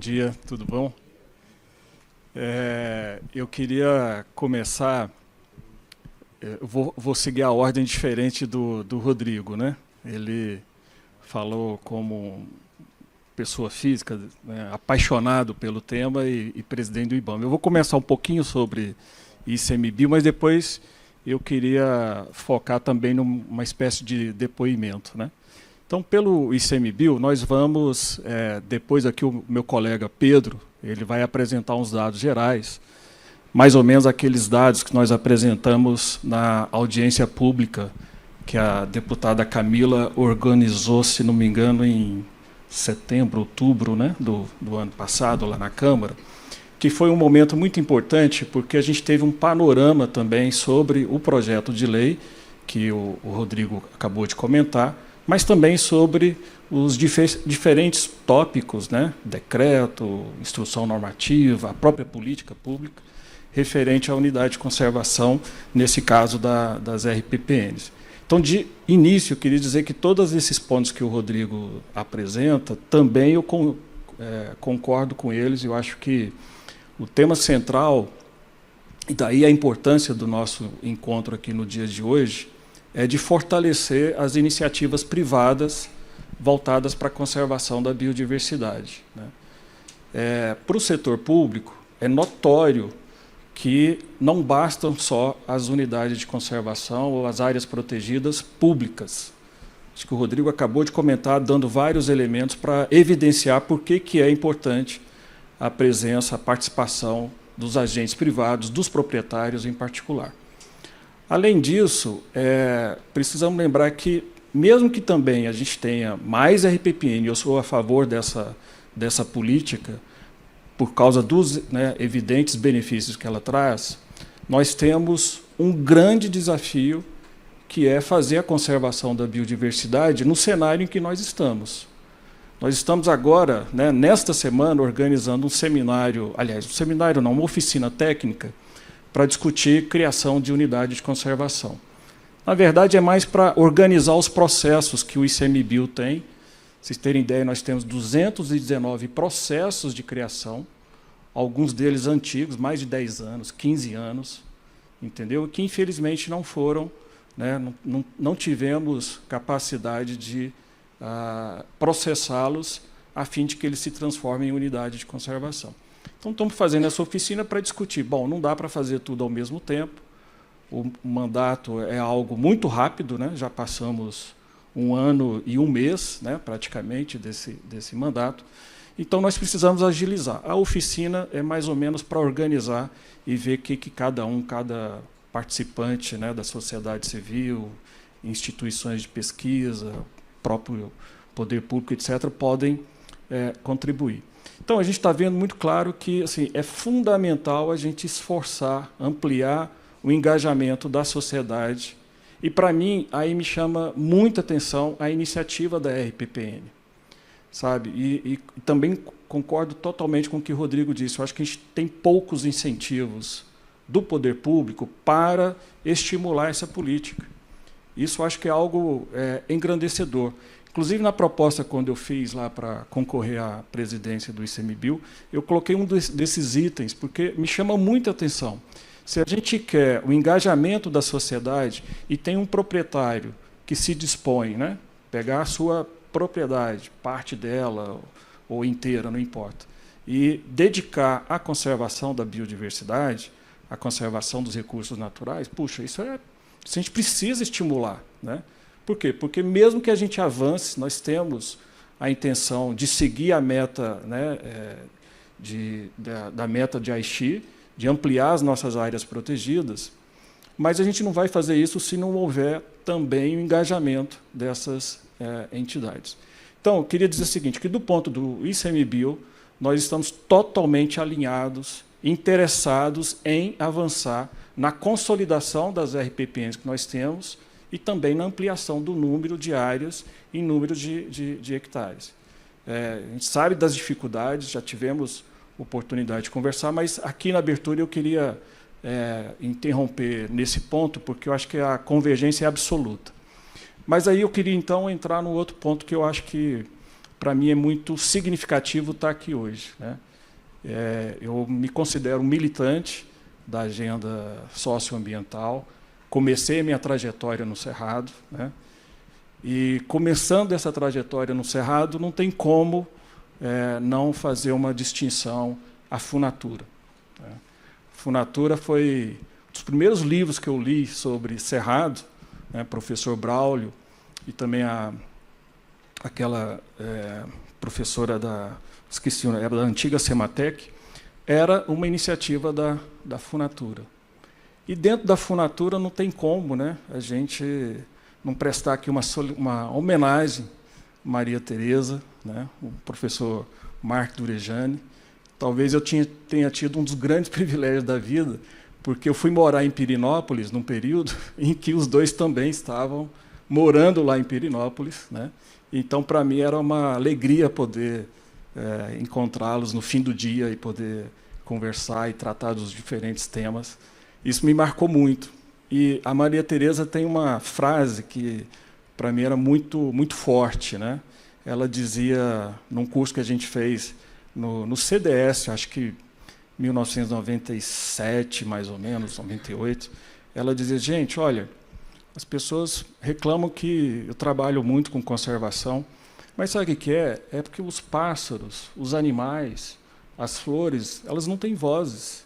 Bom dia, tudo bom? Eu queria começar, eu vou seguir a ordem diferente do Rodrigo, né? Ele falou como pessoa física, né, apaixonado pelo tema e presidente do IBAMA. Eu vou começar um pouquinho sobre ICMBio, mas depois eu queria focar também numa espécie de depoimento, né? Então, pelo ICMBio, nós vamos, depois aqui o meu colega Pedro, ele vai apresentar uns dados gerais, mais ou menos aqueles dados que nós apresentamos na audiência pública que a deputada Camila organizou, se não me engano, em setembro, outubro, né, do ano passado, lá na Câmara, que foi um momento muito importante, porque a gente teve um panorama também sobre o projeto de lei, que o Rodrigo acabou de comentar, mas também sobre os diferentes tópicos, né, decreto, instrução normativa, a própria política pública, referente à unidade de conservação, nesse caso das RPPNs. Então, de início, eu queria dizer que todos esses pontos que o Rodrigo apresenta, também eu concordo com eles. Eu acho que o tema central, e daí a importância do nosso encontro aqui no dia de hoje, é de fortalecer as iniciativas privadas voltadas para a conservação da biodiversidade, né? Para o setor público, é notório que não bastam só as unidades de conservação ou as áreas protegidas públicas. Acho que o Rodrigo acabou de comentar, dando vários elementos para evidenciar por que é importante a presença, a participação dos agentes privados, dos proprietários em particular. Além disso, precisamos lembrar que, mesmo que também a gente tenha mais RPPN, eu sou a favor dessa política, por causa dos, né, evidentes benefícios que ela traz, nós temos um grande desafio, que é fazer a conservação da biodiversidade no cenário em que nós estamos. Nós estamos agora, né, nesta semana, organizando um seminário, aliás, um seminário não, uma oficina técnica, para discutir criação de unidade de conservação. Na verdade, é mais para organizar os processos que o ICMBio tem. Vocês terem ideia, nós temos 219 processos de criação, alguns deles antigos, mais de 10 anos, 15 anos, entendeu? Que, infelizmente, não foram, né, não tivemos capacidade de processá-los a fim de que eles se transformem em unidade de conservação. Então, estamos fazendo essa oficina para discutir. Bom, não dá para fazer tudo ao mesmo tempo. O mandato é algo muito rápido, né? Já passamos 1 ano e 1 mês, né, praticamente, desse mandato. Então, nós precisamos agilizar. A oficina é mais ou menos para organizar e ver o que cada participante, né, da sociedade civil, instituições de pesquisa, próprio poder público, etc., podem contribuir. Então, a gente está vendo muito claro que, assim, é fundamental a gente esforçar, ampliar o engajamento da sociedade. E, para mim, aí me chama muita atenção a iniciativa da RPPN. Sabe? E também concordo totalmente com o que o Rodrigo disse. Eu acho que a gente tem poucos incentivos do poder público para estimular essa política. Isso eu acho que é algo engrandecedor. Inclusive, na proposta, quando eu fiz lá para concorrer à presidência do ICMBio, eu coloquei um desses itens, porque me chama muita atenção. Se a gente quer o engajamento da sociedade e tem um proprietário que se dispõe, né, pegar a sua propriedade, parte dela ou inteira, não importa, e dedicar à conservação da biodiversidade, à conservação dos recursos naturais, puxa, isso a gente precisa estimular, né? Por quê? Porque, mesmo que a gente avance, nós temos a intenção de seguir a meta, né, da meta de Aichi, de ampliar as nossas áreas protegidas, mas a gente não vai fazer isso se não houver também o engajamento dessas entidades. Então, eu queria dizer o seguinte, que do ponto do ICMBio, nós estamos totalmente alinhados, interessados em avançar na consolidação das RPPNs que nós temos, e também na ampliação do número de áreas e número de hectares. A gente sabe das dificuldades, já tivemos oportunidade de conversar, mas aqui na abertura eu queria interromper nesse ponto, porque eu acho que a convergência é absoluta. Mas aí eu queria, então, entrar no outro ponto que eu acho que para mim é muito significativo estar aqui hoje, né? Eu me considero um militante da agenda socioambiental, comecei a minha trajetória no Cerrado, né? E, começando essa trajetória no Cerrado, não tem como não fazer uma distinção à Funatura, né? Funatura foi um dos primeiros livros que eu li sobre Cerrado, né? Professor Braulio e também aquela professora esqueci o nome, era da antiga Sematec, era uma iniciativa da Funatura. E dentro da Funatura não tem como, né, a gente não prestar aqui uma homenagem a Maria Tereza, né, o professor Marc Durejani. Talvez eu tenha tido um dos grandes privilégios da vida, porque eu fui morar em Pirenópolis num período em que os dois também estavam morando lá em Pirenópolis, né? Então, para mim, era uma alegria poder encontrá-los no fim do dia e poder conversar e tratar dos diferentes temas. Isso me marcou muito. E a Maria Tereza tem uma frase que, para mim, era muito, muito forte, né? Ela dizia, num curso que a gente fez no CDS, acho que 1997, mais ou menos, 98, ela dizia, gente, olha, as pessoas reclamam que eu trabalho muito com conservação, mas sabe o que é? É porque os pássaros, os animais, as flores, elas não têm vozes.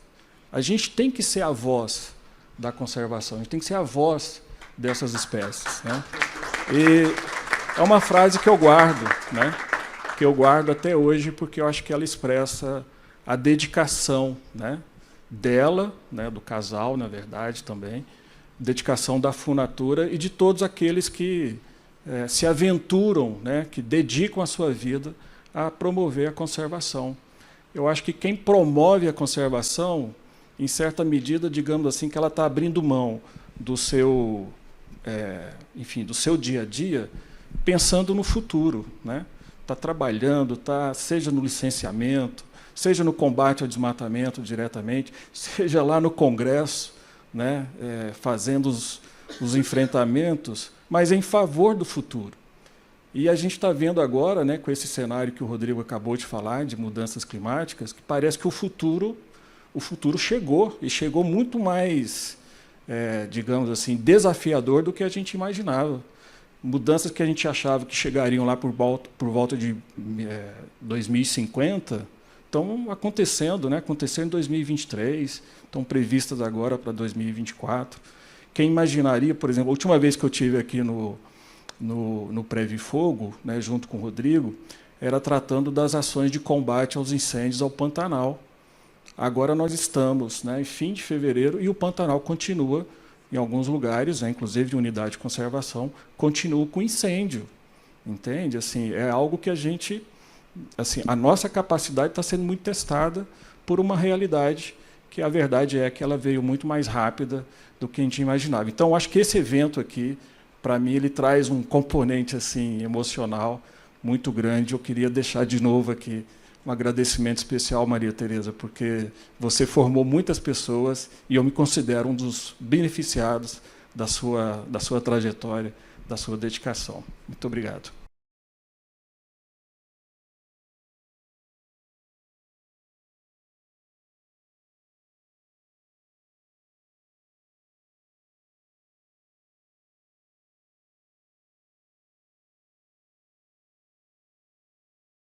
A gente tem que ser a voz da conservação, a gente tem que ser a voz dessas espécies, né? E é uma frase que eu guardo, né? Que eu guardo até hoje, porque eu acho que ela expressa a dedicação, né? Dela, né? Do casal, na verdade, também, dedicação da Funatura e de todos aqueles que se aventuram, né? Que dedicam a sua vida a promover a conservação. Eu acho que quem promove a conservação, em certa medida, digamos assim, que ela está abrindo mão do seu, enfim, do seu dia a dia, pensando no futuro, né? Está trabalhando, seja no licenciamento, seja no combate ao desmatamento diretamente, seja lá no Congresso, né? Fazendo os enfrentamentos, mas em favor do futuro. E a gente está vendo agora, né, com esse cenário que o Rodrigo acabou de falar, de mudanças climáticas, que parece que o futuro chegou, e chegou muito mais, digamos assim, desafiador do que a gente imaginava. Mudanças que a gente achava que chegariam lá por volta de 2050, estão acontecendo, né? Aconteceram em 2023, estão previstas agora para 2024. Quem imaginaria, por exemplo, a última vez que eu estive aqui no Preve Fogo, né, junto com o Rodrigo, era tratando das ações de combate aos incêndios ao Pantanal. Agora nós estamos, né, em fim de fevereiro, e o Pantanal continua, em alguns lugares, né, inclusive de unidade de conservação, continua com incêndio. Entende? Assim, é algo que a gente... Assim, a nossa capacidade está sendo muito testada por uma realidade que a verdade é que ela veio muito mais rápida do que a gente imaginava. Então, acho que esse evento aqui, para mim, ele traz um componente assim, emocional muito grande. Eu queria deixar de novo aqui um agradecimento especial, Maria Tereza, porque você formou muitas pessoas e eu me considero um dos beneficiados da sua trajetória, da sua dedicação. Muito obrigado.